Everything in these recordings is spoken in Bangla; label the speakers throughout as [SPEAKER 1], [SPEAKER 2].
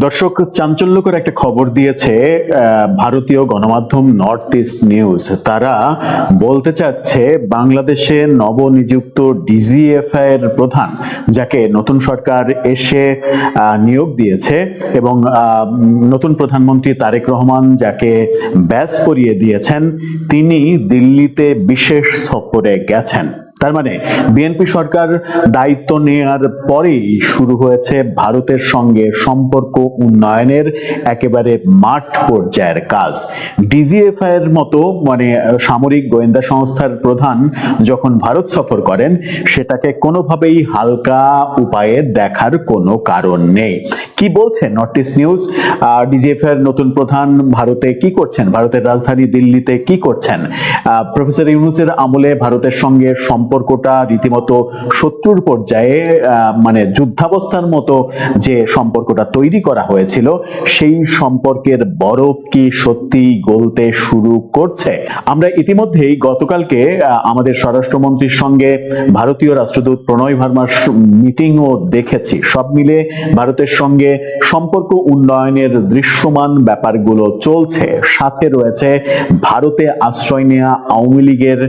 [SPEAKER 1] দর্শক, চাঞ্চল্যকর একটা খবর দিয়েছে ভারতীয় গণমাধ্যম নর্থ ইস্ট নিউজ। তারা বলতে চাচ্ছে বাংলাদেশে নবনিযুক্ত ডিজিএফআই এর প্রধান, যাকে নতুন সরকার এসে নিয়োগ দিয়েছে এবং নতুন প্রধানমন্ত্রী তারেক রহমান যাকে ব্যাজ পরিয়ে দিয়েছেন, তিনি দিল্লিতে বিশেষ সফরে গেছেন। তার মানে বিএনপি সরকার দায়িত্ব নেওয়ার পরেই শুরু হয়েছে ভারতের সঙ্গে সম্পর্ক উন্নয়নের একেবারে মাঠ পর্যায়ের কাজ। ডিজিএফআই এর মতো সামরিক গোয়েন্দা সংস্থার প্রধান যখন ভারত সফর করেন, সেটাকে কোনোভাবেই হালকা উপায়ে দেখার কোনো কারণ নেই। কি বলছে নর্থ ইস্ট নিউজ? ডিজিএফআই এর নতুন প্রধান ভারতে কি করছেন, ভারতের রাজধানী দিল্লিতে কি করছেন? প্রফেসর ইউনূসের আমলে ভারতের সঙ্গে সম্পর্কটা রীতিমতো শত্রুর পর্যায়ে, যুদ্ধাবস্থার মতো যে সম্পর্কটা তৈরি করা হয়েছিল, সেই সম্পর্কের বরফ কি সত্যি গলতে শুরু করছে? আমরা ইতিমধ্যেই গতকালকে আমাদের স্বরাষ্ট্রমন্ত্রীর সঙ্গে ভারতীয় রাষ্ট্রদূত প্রণয় ভার্মার মিটিংও দেখেছি। সব মিলে ভারতের সঙ্গে সম্পর্ক উন্নয়নের দৃশ্যমান ব্যাপারগুলো চলছে। সাথে রয়েছে ভারতে আশ্রয় নেওয়া আওয়ামী লীগের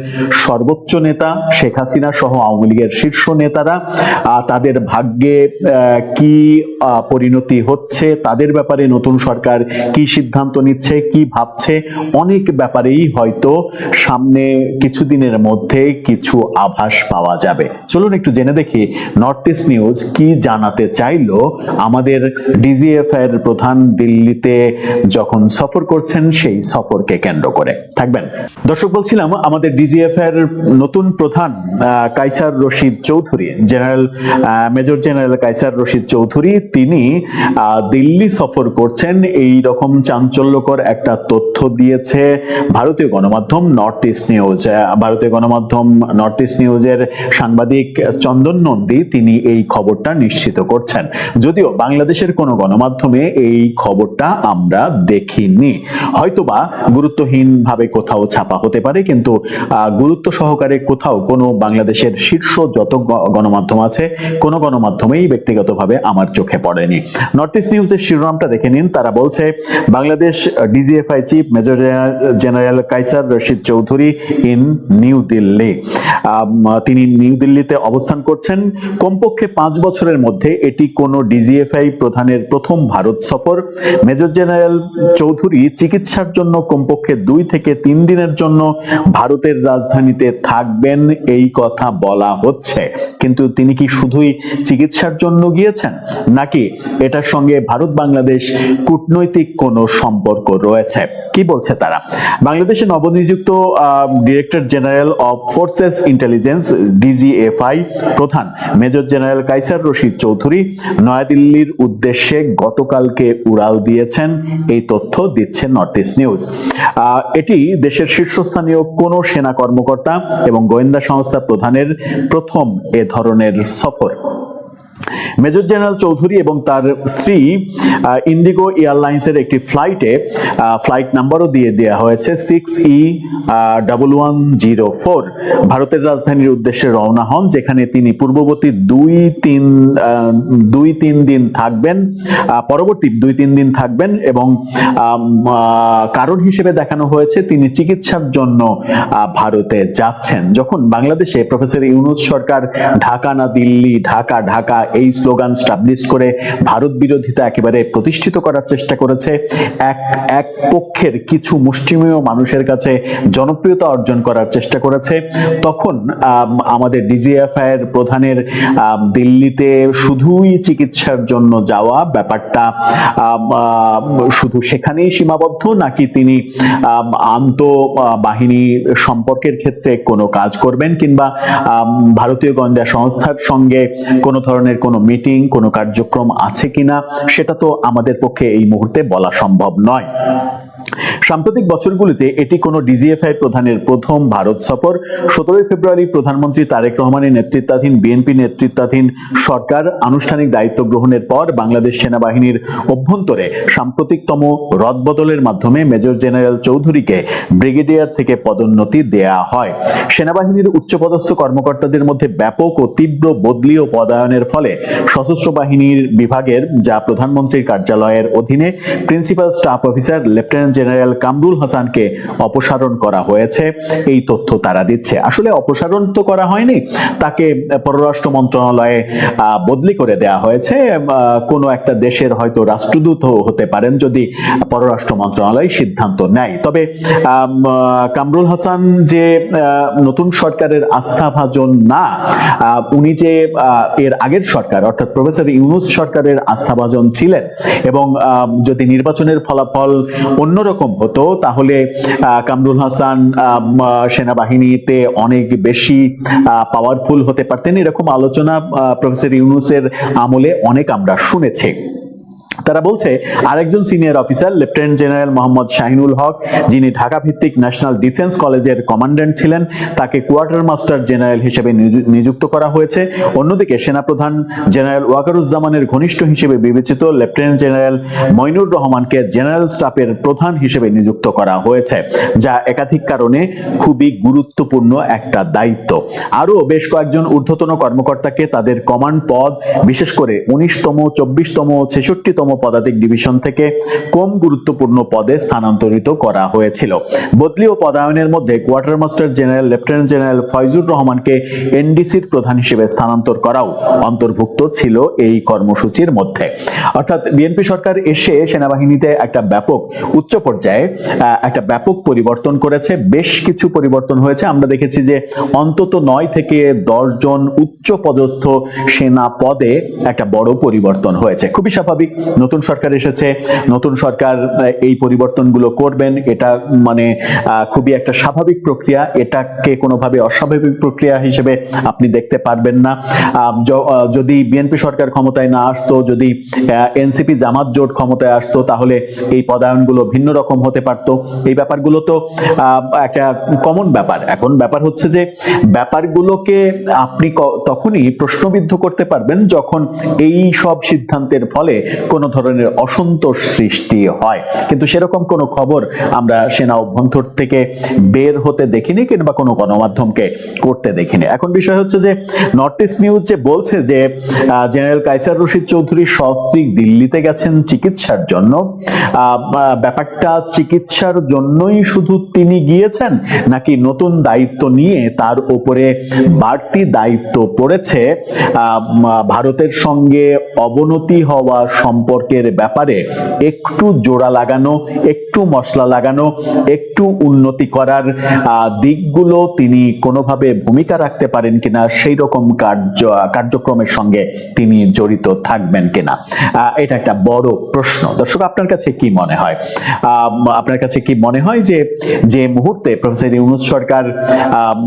[SPEAKER 1] সর্বোচ্চ নেতা শেখ হাসিনা সহ আওয়ামী লীগের শীর্ষ নেতারা। তাদের ভাগ্যে কি পরিণতি হচ্ছে, তাদের ব্যাপারে নতুন সরকার কি সিদ্ধান্ত নিচ্ছে, কি ভাবছে, অনেক ব্যাপারেই হয়তো সামনে কিছুদিনের মধ্যে কিছু আভাস পাওয়া যাবে। চলুন একটু জেনে দেখি নর্থ ইস্ট নিউজ কি জানাতে চাইলো আমাদের ডিজিএফআই এর প্রধান দিল্লিতে যখন সফর করছেন সেই সফরকে কেন্দ্র করে। থাকবেন দর্শক। বলছিলাম আমাদের ডিজিএফআই এর নতুন প্রধান কায়সার রশিদ চৌধুরী, মেজর জেনারেল কায়সার রশিদ চৌধুরী, তিনি দিল্লি সফর করছেন, এই রকম চাঞ্চল্যকর একটা তথ্য দিয়েছে ভারতীয় গণমাধ্যম নর্থ ইস্ট নিউজ। ভারতীয় গণমাধ্যম নর্থ ইস্ট নিউজের সাংবাদিক চন্দন নন্দী তিনি এই খবরটা নিশ্চিত করছেন। যদিও বাংলাদেশের কোনো গণমাধ্যমে এই খবরটা আমরা দেখিনি, হয়তোবা গুরুত্বহীন ভাবে কোথাও ছাপা হতে পারে, কিন্তু গুরুত্ব সহকারে কোথাও কোনো বাংলাদেশের শীর্ষ যত গণমাধ্যম আছে, কোনো গণমাধ্যমেই ব্যক্তিগতভাবে আমার চোখে পড়েনি। নর্থ ইস্ট নিউজের শিরোনামটা দেখে নিন। তারা বলছে Bangladesh DGFI chief major general Kaiser Rashid Chowdhury in New Delhi. তিনি নিউ দিল্লিতে অবস্থান করছেন। কমপক্ষে 5 বছরের মধ্যে এটি কোনো ডিজিএফআই প্রধানের প্রথম ভারত সফর। মেজর জেনারেল চৌধুরী চিকিৎসার জন্য কমপক্ষে 2 থেকে 3 দিনের জন্য ভারতের রাজধানীতে থাকবেন, এই কথা বলা হচ্ছে। কিন্তু তিনি কি শুধুই চিকিৎসার জন্য গিয়েছেন, নাকি এটার সঙ্গে ভারত বাংলাদেশ কূটনৈতিক কোনো সম্পর্ক রয়েছে? কি বলছে তারা? বাংলাদেশে নবনিযুক্ত director general of forces intelligence DGFI প্রধান মেজর জেনারেল কায়সার রশিদ চৌধুরী নয়াদিল্লির উদ্দেশ্যে গতকালকে উড়াল দিয়েছেন, এই তথ্য দিচ্ছে নর্থ ইস্ট নিউজ। এটি দেশের শীর্ষস্থানীয় কোনো সেনা কর্মকর্তা এবং গোয়েন্দা সংস্থা প্রধানের প্রথম এ ধরনের সফর। মেজর জেনারেল চৌধুরী এবং তার স্ত্রী ইন্ডিগো এয়ারলাইন্সের একটি ফ্লাইটে, ফ্লাইট নাম্বারও দিয়ে দেওয়া হয়েছে 6E1104, ভারতের রাজধানীর উদ্দেশ্যে রওনা হন, যেখানে তিনি পূর্ববর্তী 2-3 দিন থাকবেন, পরবর্তী 2-3 দিন থাকবেন এবং কারণ হিসেবে দেখানো হয়েছে তিনি চিকিৎসার জন্য ভারতে যাচ্ছেন। যখন বাংলাদেশে প্রফেসর ইউনূস সরকার ঢাকা না দিল্লি, ঢাকা ঢাকা এই স্লোগান স্টাবলিশ করে ভারত বিরোধিতা একেবারে প্রতিষ্ঠিত করার চেষ্টা করেছে, এক পক্ষের কিছু মুষ্টিমেয় মানুষের কাছে জনপ্রিয়তা অর্জন করার চেষ্টা করেছে, তখন আমাদের ডিজিএফআই এর প্রধানের দিল্লিতে শুধুই চিকিৎসার জন্য যাওয়া ব্যাপারটা শুধু সেখানেই সীমাবদ্ধ, নাকি তিনি আন্তঃবাহিনী সম্পর্কের ক্ষেত্রে কোনো কাজ করবেন, কিংবা ভারতীয় গোয়েন্দা সংস্থার সঙ্গে কোনো ধরনের কোনো মিটিং, কোনো কার্যক্রম আছে কিনা, সেটা তো আমাদের পক্ষে এই মুহূর্তে বলা সম্ভব নয়। সাম্প্রতিক বছরগুলিতে এটি কোনো ডিজিএফআই প্রধানের প্রথম ভারত সফর। 17 ফেব্রুয়ারি প্রধানমন্ত্রী তারেক রহমানের নেতৃত্বাধীন বিএনপি নেতৃত্বাধীন সরকার আনুষ্ঠানিক দায়িত্ব গ্রহণের পর বাংলাদেশ সেনাবাহিনীর অভ্যন্তরে সাম্প্রতিকতম রদবদলের মাধ্যমে মেজর জেনারেল চৌধুরীকে ব্রিগেডিয়ার থেকে পদোন্নতি দেয়া হয়। সেনাবাহিনীর উচ্চপদস্থ কর্মকর্তাদের মধ্যে ব্যাপক ও তীব্র বদলি ও পদায়নের ফলে সশস্ত্র বাহিনীর বিভাগের, যা প্রধানমন্ত্রীর কার্যালয়ের অধীনে, principal staff officer lieutenant general Kamrul হাসানকে অপসারণ করা হয়েছে। এই তথ্য তারা দিচ্ছে। আসলে অপসারণ তো করা হয়নি, তাকে পররাষ্ট্র মন্ত্রণালয়ে বদলি করে দেয়া হয়েছে। কোনো একটা দেশের হয়তো রাষ্ট্রদূত হতে পারেন যদি পররাষ্ট্র মন্ত্রণালয় সিদ্ধান্ত নেয়। তবে কামরুল হাসান যে নতুন সরকারের আস্থাভাজন না, উনি যে এর আগের সরকার অর্থাৎ প্রফেসর ইউনূস সরকারের আস্থাভাজন ছিলেন, এবং যদি নির্বাচনের ফলাফল অন্যরকম হতো তাহলে কামরুল হাসান সেনাবাহিনীতে অনেক বেশি পাওয়ারফুল হতে পারতেন। এরকম আলোচনা প্রফেসর ইউনূসের আমলে অনেক আমরা শুনেছি। তারা বলছে আরেকজন senior officer lieutenant general Mohammad Shahinul Haque, যিনি ঢাকা ভিত্তিক ন্যাশনাল ডিফেন্স কলেজের কমান্ড্যান্ট ছিলেন, তাকে কোয়ার্টার মাস্টার জেনারেল হিসেবে নিযুক্ত করা হয়েছে। অন্যদিকে সেনাপ্রধান জেনারেল ওয়াকারুজ্জামানের ঘনিষ্ঠ হিসেবে বিবেচিত লেফটেন্যান্ট জেনারেল মইনুর রহমানকে জেনারেল স্টাফের প্রধান হিসেবে নিযুক্ত করা হয়েছে, যা একাধিক কারণে খুবই গুরুত্বপূর্ণ একটা দায়িত্ব। আরও বেশ কয়েকজন ঊর্ধ্বতন কর্মকর্তাকে তাদের কমান্ড পদ, বিশেষ করে 19তম, 24তম, 66তম পদাতিক ডিভিশন থেকে কম গুরুত্বপূর্ণ পদে স্থানান্তরিত করা হয়েছিল। বদলি ও পদায়নের মধ্যে quarter master general lieutenant general Faizur রহমানকে এনডিসির প্রধান হিসেবে স্থানান্তর করাও অন্তর্ভুক্ত ছিল এই কর্মসূচির মধ্যে। অর্থাৎ বিএনপি সরকার এসে সেনাবাহিনীতে একটা ব্যাপক উচ্চ পর্যায়ে একটা ব্যাপক পরিবর্তন করেছে। বেশ কিছু পরিবর্তন হয়েছে। আমরা দেখেছি যে অন্তত 9 থেকে 10 জন উচ্চ পদস্থ সেনা পদে একটা বড় পরিবর্তন হয়েছে। খুবই স্বাভাবিক, নতুন সরকার এসেছে, নতুন সরকার এই পরিবর্তনগুলো করবেন, এটা মানে খুবই একটা স্বাভাবিক প্রক্রিয়া। এটাকে কোনোভাবে অস্বাভাবিক প্রক্রিয়া হিসেবে আপনি দেখতে পারবেন না। যদি বিএনপি সরকার ক্ষমতায় না আসতো, যদি এনসিপি জামাত জোট ক্ষমতায় আসতো, তাহলে এই পদায়নগুলো ভিন্ন রকম হতে পারতো। এই ব্যাপারগুলো তো একটা কমন ব্যাপার। এখন ব্যাপার হচ্ছে যে ব্যাপারগুলোকে আপনি তখনই প্রশ্নবিদ্ধ করতে পারবেন যখন এই সব সিদ্ধান্তের ফলে কোনো ধরনের অসন্তোষ সৃষ্টি হয়। কিন্তু সেরকম কোনো খবর আমরা সেনা অভ্যন্তর থেকে বের হতে দেখিনি, কিংবা কোনো গণমাধ্যমকে করতে দেখিনি। এখন বিষয় হচ্ছে যে নর্থ ইস্ট নিউজ যে বলছে যে জেনারেল কায়সার রশিদ চৌধুরী সস্ত্রীক দিল্লিতে গেছেন চিকিৎসার জন্য, ব্যাপারটা চিকিৎসার জন্যই শুধু তিনি গিয়েছেন, নাকি নতুন দায়িত্ব নিয়ে তার উপরে বাড়তি দায়িত্ব পড়েছে ভারতের সঙ্গে অবনতি হওয়া সম্পর্কের ব্যাপারে একটু জোড়া লাগানো, একটু মশলা লাগানো, একটু উন্নতি করার দিকগুলো তিনি কোনোভাবে ভূমিকা রাখতে পারেন কিনা, সেই রকম কার্যক্রমের সঙ্গে তিনি জড়িত থাকবেন কিনা, এটা একটা বড় প্রশ্ন। দর্শক, আপনার কাছে কি মনে হয়? আপনার কাছে কি মনে হয় যে মুহূর্তে প্রফেসর ইউনূস সরকার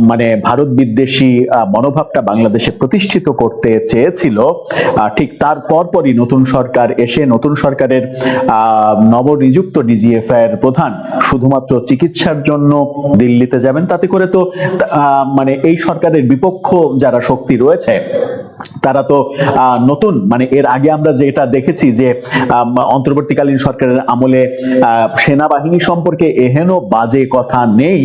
[SPEAKER 1] মানে ভারত বিদ্বেষী মনোভাবটা বাংলাদেশে প্রতিষ্ঠিত করতে চেয়েছিল, ঠিক তার পরপরই নতুন সরকার এসে নতুন সরকারের নবনিযুক্ত ডিজিএফআই এর প্রধান শুধুমাত্র চিকিৎসার জন্য দিল্লিতে যাবেন? তাতে করে তো মানে এই সরকারের বিপক্ষ যারা শক্তি রয়েছে তারা তো নতুন, মানে এর আগে আমরা যেটা দেখেছি যে অন্তর্বর্তীকালীন সরকারের আমলে সেনাবাহিনী সম্পর্কে এহেন বাজে কথা নেই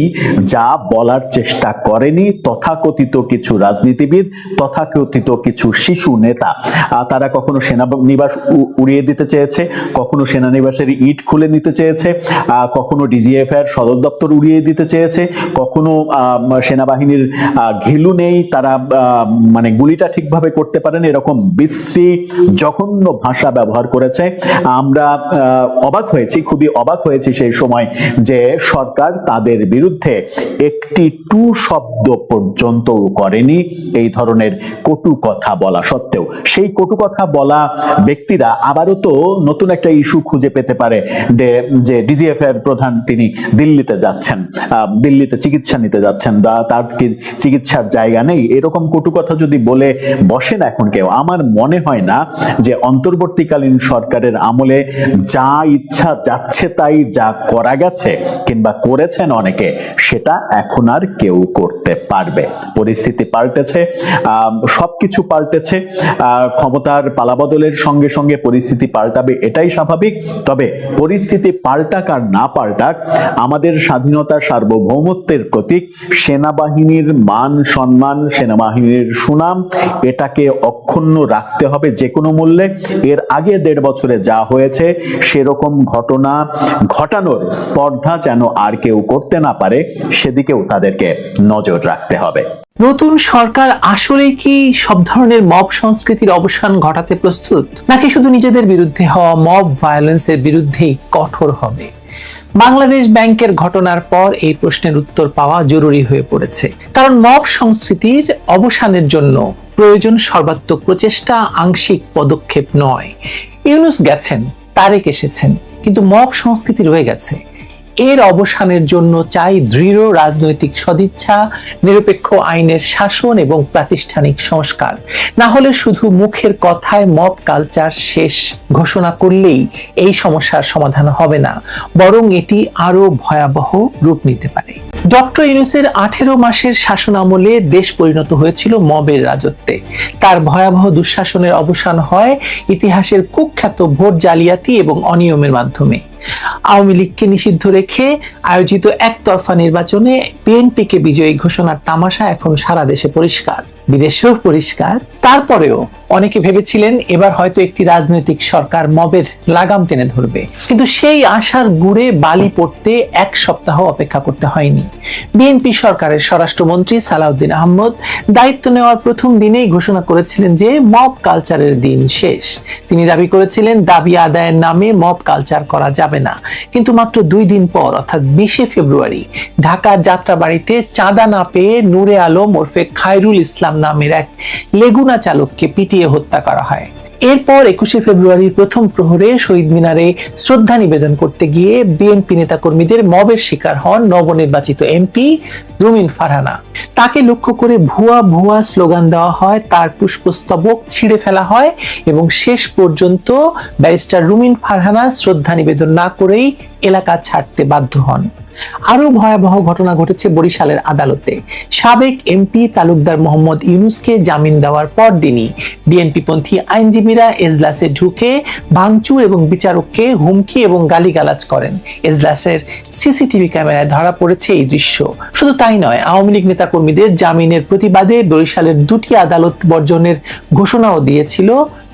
[SPEAKER 1] যা বলার চেষ্টা করেনি তথাকথিত কিছু রাজনীতিবিদ, তথাকথিত কিছু শিশু নেতা। তারা কখনো সেনানিবাস উড়িয়ে দিতে চেয়েছে, কখনো সেনানিবাসের ইট খুলে নিতে চেয়েছে, কখনো ডিজিএফআই এর সদর দপ্তর উড়িয়ে দিতে চেয়েছে, কখনো সেনাবাহিনীর ঘিলু নেই, তারা মানে গুলিটা ঠিকভাবে করতে পারেন, এরকম বিশ্রী জঘন্য ভাষা ব্যবহার করেছে। আমরা অবাক হয়েছি, খুবই অবাক হয়েছি সেই সময় যে সরকার তাদের বিরুদ্ধে একটি টু শব্দ পর্যন্ত করেনি এই ধরনের কটু কথা বলা সত্ত্বেও। সেই কটু কথা বলা ব্যক্তিরা আবারও তো নতুন একটা ইস্যু খুঁজে পেতে পারে যে ডিজিএফআই এর প্রধান তিনি দিল্লিতে যাচ্ছেন, দিল্লিতে চিকিৎসা নিতে যাচ্ছেন, বা তার কি চিকিৎসার জায়গা নেই, এরকম কটু কথা যদি বলে বসে করছেন এখন কেউ। আমার মনে হয় না যে অন্তর্বর্তীকালীন সরকারের আমলে যা ইচ্ছা যাচ্ছে তাই যা করা গেছে কিংবা করেছেন অনেকে, সেটা এখন আর কেউ করতে পারবে। পরিস্থিতি পাল্টেছে, সবকিছু পাল্টেছে। ক্ষমতার পালাবদলের সঙ্গে সঙ্গে পরিস্থিতি পাল্টাবে, এটাই স্বাভাবিক। তবে পরিস্থিতি পাল্টাক আর না পাল্টাক, আমাদের স্বাধীনতা সার্বভৌমত্বের প্রতীক সেনাবাহিনীর মান সম্মান, সেনাবাহিনীর সুনাম, এটাকে অক্ষুণ্ণ রাখতে হবে যে কোনো মূল্যে। এর আগে 1.5 বছরে যা হয়েছে সেরকম ঘটনা ঘটানোর স্পর্ধা যেন আর কেউ করতে না পারে, সেদিকেও তাদেরকে নজর রাখতে হবে।
[SPEAKER 2] নতুন সরকার আসলে কি সব ধরনের মব সংস্কৃতির অবসান ঘটাতে প্রস্তুত, নাকি শুধু নিজেদের বিরুদ্ধে হওয়া মব ভায়োলেন্সের বিরুদ্ধেই কঠোর হবে? বাংলাদেশ ব্যাংকের ঘটনার পর এই প্রশ্নের উত্তর পাওয়া জরুরি হয়ে পড়েছে। কারণ মব সংস্কৃতির অবসানের জন্য প্রয়োজন সর্বাত্মক প্রচেষ্টা, আংশিক পদক্ষেপ নয়। ইউনূস গেছেন, তারেক এসেছেন, কিন্তু মব সংস্কৃতি রয়ে গেছে। এর অবসানের জন্য চাই দৃঢ় রাজনৈতিক সদিচ্ছা, নিরপেক্ষ আইনের শাসন এবং প্রাতিষ্ঠানিক সংস্কার। না হলে শুধু মুখের কথায় মব কালচার শেষ ঘোষণা করলেই এই সমস্যার সমাধান হবে না, বরং এটি আরো ভয়াবহ রূপ নিতে পারে। ডক্টর ইউনূসের 18 মাসের শাসন আমলে দেশ পরিণত হয়েছিল মবের রাজত্বে। তার ভয়াবহ দুঃশাসনের অবসান হয় ইতিহাসের কুখ্যাত ভোট জালিয়াতি এবং অনিয়মের মাধ্যমে। আওয়ামী লীগকে নিষিদ্ধ রেখে আয়োজিত একতরফা নির্বাচনে বিএনপিকে বিজয়ী ঘোষণার তামাশা এখন সারা দেশে পরিষ্কার, বিদেশেও পরিষ্কার। তারপরেও অনেকে ভেবেছিলেন এবার হয়তো একটি রাজনৈতিক সরকার মবের লাগাম টেনে ধরবে, কিন্তু সেই আশার গুড়ে বালি পড়তে 1 সপ্তাহ অপেক্ষা করতে হয়নি। বিএনপি সরকারের স্বরাষ্ট্রমন্ত্রী সালাউদ্দিন আহমদ দায়িত্ব নেওয়ার প্রথম দিনেই ঘোষণা করেছিলেন যে মব কালচারের দিন শেষ। তিনি দাবি করেছিলেন দাবি আদায়ের নামে মব কালচার করা যাবে না। কিন্তু মাত্র 2 দিন পর, অর্থাৎ 20শে ফেব্রুয়ারি, ঢাকার যাত্রাবাড়িতে চাঁদা না পেয়ে নূরে আলম ওরফে খায়রুল ইসলাম নামের এক লেগুনা চালককে পিটিয়ে হত্যা করা হয়। এরপর 21শে ফেব্রুয়ারির প্রথম প্রহরে শহীদ মিনারে শ্রদ্ধা নিবেদন করতে গিয়ে বিএনপি নেতাকর্মীদের মবের শিকার হন নবনির্বাচিত এমপি রুমিন ফারহানা। তাকে লক্ষ্য করে ভুয়া ভুয়া স্লোগান দেওয়া হয়, তার পুষ্পস্তবক ছিঁড়ে ফেলা হয় এবং শেষ পর্যন্ত ব্যারিস্টার রুমিন ফারহানা শ্রদ্ধা নিবেদন না করেই এলাকা ছাড়তে বাধ্য হন। আরো ভয়াবহ ঘটনা ঘটেছে বরিশালের আদালতে। সাবেক এমপি তালুকদার মোহাম্মদ ইউনূসকে জামিন দেওয়ার পরদিনই বিএনপিপন্থী আইনজীবীরা এজলাসে ঢুকে ভাঙচুর এবং বিচারককে হুমকি এবং গালিগালাজ করেন। এজলাসের সিসিটিভি ক্যামেরায় ধরা পড়েছে এই দৃশ্য। শুধু তাই নয়, আওয়ামী লীগ নেতাকর্মীদের জামিনের প্রতিবাদে বরিশালের 2টি আদালত বর্জনের ঘোষণাও দিয়েছিল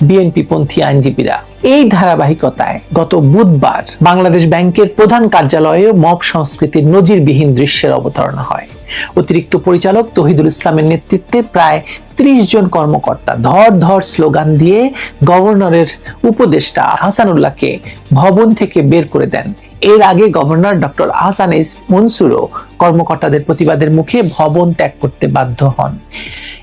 [SPEAKER 2] বিএনপিপন্থী আইনজীবীরা। এই ধারাবাহিকতায় গত বুধবার বাংলাদেশ ব্যাংকের প্রধান কার্যালয়ে মব সংস্কৃতির নজিরবিহীন দৃশ্যের অবতারণা হয়। অতিরিক্ত পরিচালক তৌহিদুল ইসলামের নেতৃত্বে প্রায় 30 জন কর্মকর্তা ধর ধর স্লোগান দিয়ে গভর্নরের উপদেষ্টা আহসানুল্লাহকে ভবন থেকে বের করে দেন। এর আগে গভর্নর ডক্টর আহসান এস মনসুরও কর্মকর্তাদের প্রতিবাদের মুখে ভবন ত্যাগ করতে বাধ্য হন।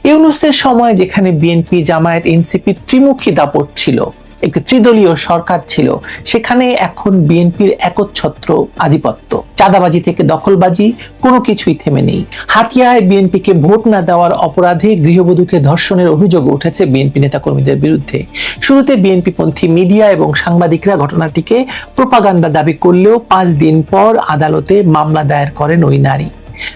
[SPEAKER 2] ইউনূসের সময় যেখানে বিএনপি, জামায়াত, এনসিপি ত্রিমুখী দাপট ছিল, একটি ত্রিদলীয় সরকার ছিল, সেখানে এখন বিএনপির একচ্ছত্র আধিপত্য। চাঁদাবাজি থেকে দখলবাজি, কোনো কিছুই থেমে নেই। হাতিয়ায় বিএনপিকে ভোট না দেওয়ার অপরাধে গৃহবধূকে ধর্ষণের অভিযোগ উঠেছে বিএনপি নেতাকর্মীদের বিরুদ্ধে। শুরুতে বিএনপিপন্থী মিডিয়া এবং সাংবাদিকরা ঘটনাটিকে প্রোপাগান্ডা দাবি করলেও 5 দিন পর আদালতে মামলা দায়ের করেন ওই নারী।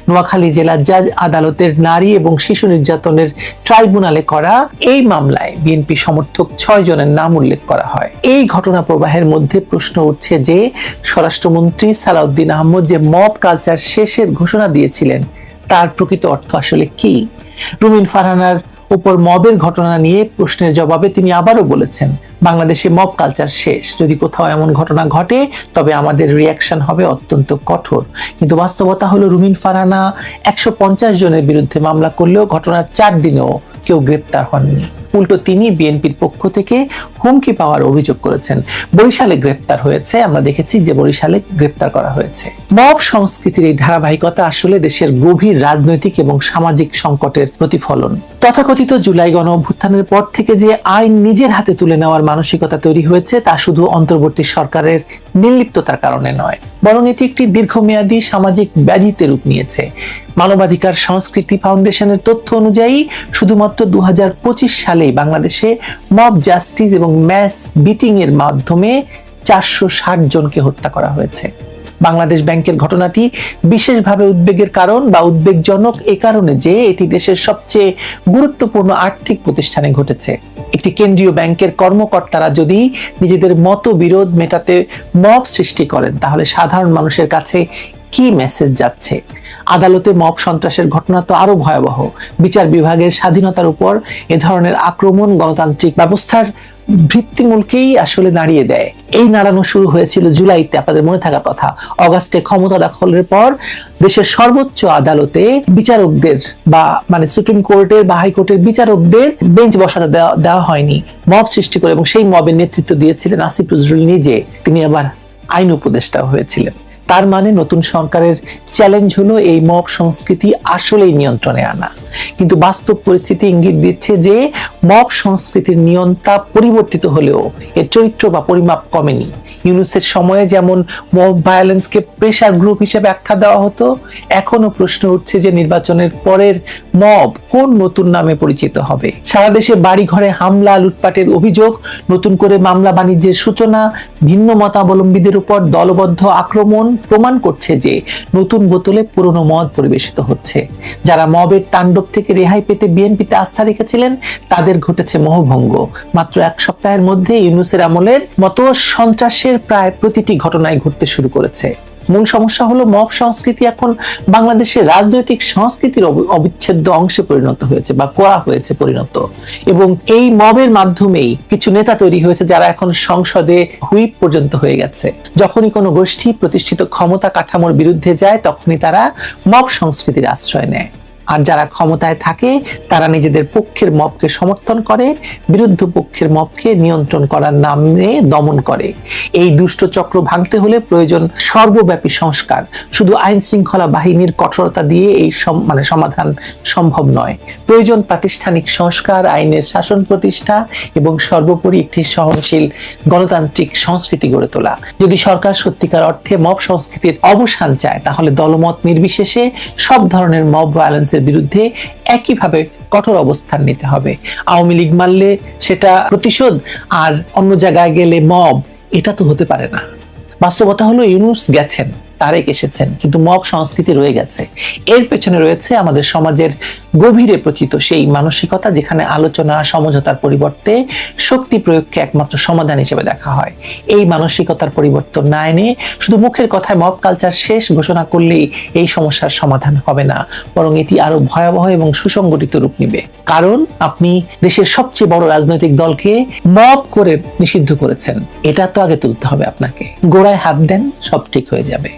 [SPEAKER 2] নোয়াখালী জেলার জাজ আদালতের নারী এবং শিশু নির্যাতনের ট্রাইব্যুনালে করা এই মামলায় বিএনপি সমর্থক 6 জনের নাম উল্লেখ করা হয়। এই ঘটনা প্রবাহের মধ্যে প্রশ্ন উঠছে যে স্বরাষ্ট্রমন্ত্রী সালাউদ্দিন আহমদ যে মব কালচার শেষের ঘোষণা দিয়েছিলেন, তার প্রকৃত অর্থ আসলে কি? রুমিন ফারহানার উপর মবের ঘটনা নিয়ে প্রশ্নের জবাবে তিনি আবারও বলেছেন, বাংলাদেশে মব কালচার শেষ। যদি কোথাও এমন ঘটনা ঘটে তবে আমাদের রিয়াকশন হবে অত্যন্ত কঠোর। কিন্তু বাস্তবতা হলো রুমিন ফারহানা 150 জনের বিরুদ্ধে মামলা করলেও ঘটনার 4 দিনেও কেউ গ্রেপ্তার হননি। উল্টো তিনি বিএনপির পক্ষ থেকে হুমকি পাওয়ার অভিযোগ করেছেন। বরিশালে গ্রেপ্তার হয়েছে, আমরা দেখেছি যে বরিশালে গ্রেপ্তার করা হয়েছে। মব সংস্কৃতির এই ধারাবাহিকতা আসলে দেশের গভীর রাজনৈতিক এবং সামাজিক সংকটের প্রতিফলন। তথাকথিত জুলাই গণ অভ্যুত্থানের পর থেকে যে আইন নিজের হাতে তুলে নেওয়ার মানসিকতা তৈরি হয়েছে, তা শুধু অন্তর্বর্তী সরকারের নির্লিপ্ততার কারণে নয়, বরং এটি একটি দীর্ঘমেয়াদী সামাজিক ব্যাধিতে রূপ নিয়েছে। মানবাধিকার সংস্কৃতি ফাউন্ডেশনের তথ্য অনুযায়ী শুধুমাত্র 2025 সালে সালেই বাংলাদেশে মব জাস্টিস এবং ম্যাস বিটিং এর মাধ্যমে 460 জনকে হত্যা করা হয়েছে। বাংলাদেশ ব্যাংকের ঘটনাটি বিশেষভাবে উদ্বেগের কারণ বা উদ্বেগজনক এ কারণে যে এটি দেশের সবচেয়ে গুরুত্বপূর্ণ আর্থিক প্রতিষ্ঠানে ঘটেছে। একটি কেন্দ্রীয় ব্যাংকের কর্মকর্তারা যদি নিজেদের মতবিরোধ মেটাতে মব সৃষ্টি করেন, তাহলে সাধারণ মানুষের কাছে কি মেসেজ যাচ্ছে? আদালতে মব সন্ত্রাসের ঘটনা তো আরো ভয়াবহ। বিচার বিভাগের স্বাধীনতার উপর এ ধরনের আক্রমণ গণতান্ত্রিক ব্যবস্থার ভিত্তিমূলকেই আসলে নাড়িয়ে দেয়। এই নাড়ানো শুরু হয়েছিল জুলাইতে, আপনাদের মনে থাকার কথা। অগাস্টে ক্ষমতা দখলের পর দেশের সর্বোচ্চ আদালতে বিচারকদের বা সুপ্রিম কোর্টের বা হাইকোর্টের বিচারকদের বেঞ্চ বসাতে দেওয়া হয়নি, মব সৃষ্টি করে, এবং সেই মবের নেতৃত্ব দিয়েছিলেন আসিফ নজরুল নিজে। তিনি আবার আইন উপদেষ্টা হয়েছিলেন। তার মানে নতুন সরকারের চ্যালেঞ্জ হলো এই মব সংস্কৃতি আসলেই নিয়ন্ত্রণে আনা। কিন্তু বাস্তব পরিস্থিতি ইঙ্গিত দিচ্ছে যে মব সংস্কৃতির নিয়ন্ত্রণ পরিবর্তিত হলেও এর চরিত্র বা পরিমাপ কমেনি। ইউনূসের সময়ে যেমন মব ভায়োলেন্সকে প্রেসার গ্রুপ হিসেবে আখ্যা দেওয়া হতো, এখনো প্রশ্ন উঠছে যে নির্বাচনের পরের মব কোন নতুন নামে পরিচিত হবে। সারা দেশে বাড়ি ঘরে হামলা, লুটপাটের অভিযোগ, নতুন করে মামলা বাণিজ্যের সূচনা, ভিন্ন মতাবলম্বীদের উপর দলবদ্ধ আক্রমণ প্রমাণ করছে যে নতুন বোতলে পুরনো মদ পরিবেশিত হচ্ছে। যারা মবের তাণ্ডব থেকে রেহাই পেতে বিএনপিতে আস্থা রেখেছিলেন, তাদের ঘটেছে মোহভঙ্গ। মাত্র এক সপ্তাহের মধ্যে ইউনূসের আমলের মতো সন্ত্রাসের প্রায় প্রতিটি ঘটনায় ঘটতে শুরু করেছে। মূল সমস্যা হলো মব সংস্কৃতি এখন বাংলাদেশের রাজনৈতিক সংস্কৃতির অবিচ্ছেদ্য অংশে পরিণত হয়েছে বা করা হয়েছে পরিণত, এবং এই মবের মাধ্যমেই কিছু নেতা তৈরি হয়েছে যারা এখন সংসদে হুইপ পর্যন্ত হয়ে গেছে। যখনই কোনো গোষ্ঠী প্রতিষ্ঠিত ক্ষমতা কাঠামোর বিরুদ্ধে যায়, তখনই তারা মব সংস্কৃতির আশ্রয় নেয়। আর যারা ক্ষমতায় থাকে তারা নিজেদের পক্ষের মবকে সমর্থন করে, বিরুদ্ধ পক্ষের মবকে নিয়ন্ত্রণ করার নামে দমন করে। এই দুষ্ট চক্র ভাঙতে হলে প্রয়োজন সর্বব্যাপী সংস্কার। শুধু আইন শৃঙ্খলা বাহিনীর কঠোরতা দিয়ে এই সমাধান সম্ভব নয়। প্রয়োজন প্রাতিষ্ঠানিক সংস্কার, আইনের শাসন প্রতিষ্ঠা এবং সর্বোপরি একটি সহনশীল গণতান্ত্রিক সংস্কৃতি গড়ে তোলা। যদি সরকার সত্যিকার অর্থে মব সংস্কৃতির অবসান চায়, তাহলে দলমত নির্বিশেষে সব ধরনের মব ভায়োলেন্সের বিরুদ্ধে একইভাবে কঠোর অবস্থান নিতে হবে। আওয়ামী লীগ মারলে সেটা প্রতিশোধ, আর অন্য জায়গায় গেলে মব, এটা তো হতে পারে না। বাস্তবতা হলো ইউনূস গেছেন, তারেক এসেছেন, কিন্তু মব সংস্কৃতি রয়ে গেছে। এর পেছনে রয়েছে আমাদের সমাজের গভীরে প্রচিত সেই মানসিকতা যেখানে আলোচনা, সমঝোতার পরিবর্তে শক্তি প্রয়োগকে একমাত্র সমাধান হিসেবে দেখা হয়। এই মানসিকতার পরিবর্তন না এনে শুধু মুখের কথায় মব কালচার শেষ ঘোষণা করলেই এই সমস্যার সমাধান হবে না, বরং এটি আরো ভয়াবহ এবং সুসংগঠিত রূপ নেবে। কারণ আপনি দেশের সবচেয়ে বড় রাজনৈতিক দলকে মব করে নিষিদ্ধ করেছেন। এটা তো আগে তুলতে হবে আপনাকে। গোড়ায় হাত দেন, সব ঠিক হয়ে যাবে।